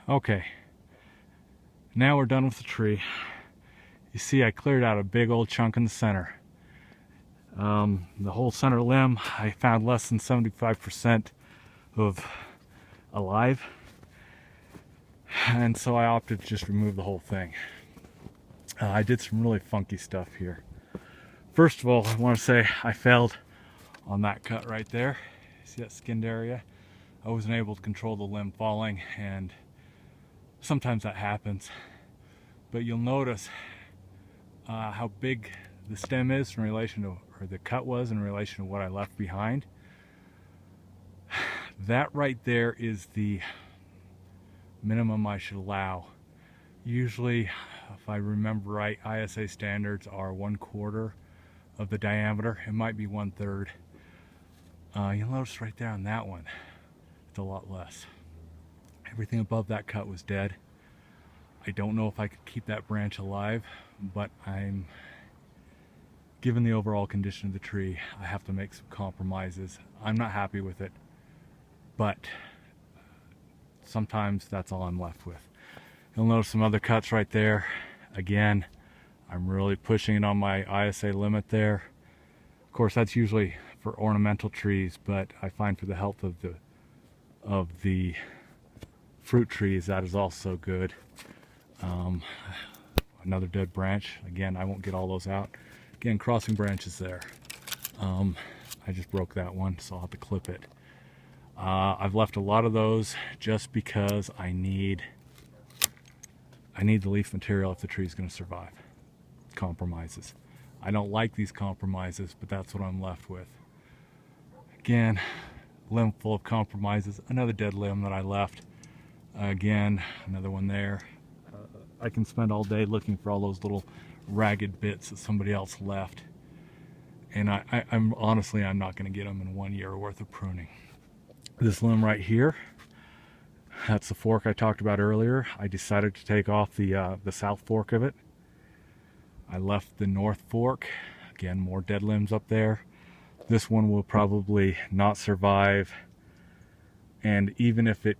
Okay, now we're done with the tree. You see I cleared out a big old chunk in the center. The whole center limb, I found less than 75% of alive, and so I opted to just remove the whole thing. I did some really funky stuff here. First of all, I want to say I failed on that cut right there. See that skinned area? I wasn't able to control the limb falling, and sometimes that happens. But you'll notice how big the stem is in relation to, or the cut was in relation to what I left behind. That right there is the minimum I should allow. Usually, if I remember right, ISA standards are 1/4 of the diameter. It might be 1/3. You'll notice right there on that one, it's a lot less. Everything above that cut was dead. I don't know if I could keep that branch alive, but given the overall condition of the tree, I have to make some compromises. I'm not happy with it, but sometimes that's all I'm left with. You'll notice some other cuts right there. Again, I'm really pushing it on my ISA limit there. Of course, that's usually for ornamental trees, but I find for the health of the fruit trees, that is also good. Another dead branch. Again, I won't get all those out. Again, crossing branches there. I just broke that one, so I'll have to clip it. I've left a lot of those just because I need the leaf material if the tree's going to survive. Compromises. I don't like these compromises, but that's what I'm left with. Again, limb full of compromises. Another dead limb that I left. Again, another one there. I can spend all day looking for all those little ragged bits that somebody else left, and I'm honestly not going to get them in 1 year worth of pruning. This limb right here, that's the fork I talked about earlier. I decided to take off the south fork of it. I left the north fork. Again, more dead limbs up there. This one will probably not survive, and even if it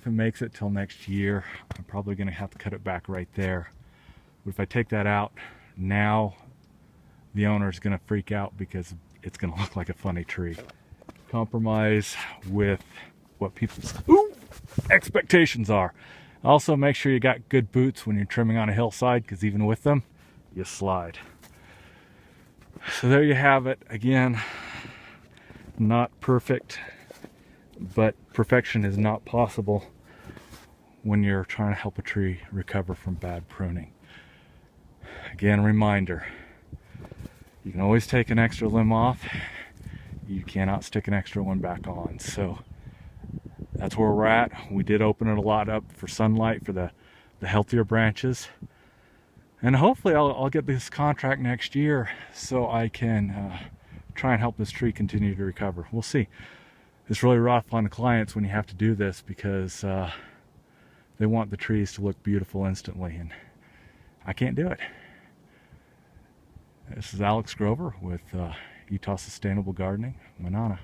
makes it till next year, I'm probably going to have to cut it back right there. But if I take that out now, the owner is going to freak out because it's going to look like a funny tree. Compromise with what people's expectations are. Also, make sure you got good boots when you're trimming on a hillside, because even with them, you slide. So there you have it. Again, not perfect, but perfection is not possible when you're trying to help a tree recover from bad pruning. Again, reminder, you can always take an extra limb off. You cannot stick an extra one back on. So that's where we're at. We did open it a lot up for sunlight for the healthier branches. And hopefully I'll get this contract next year so I can try and help this tree continue to recover. We'll see. It's really rough on the clients when you have to do this, because they want the trees to look beautiful instantly, and I can't do it. This is Alex Grover with Utah Sustainable Gardening, Manana.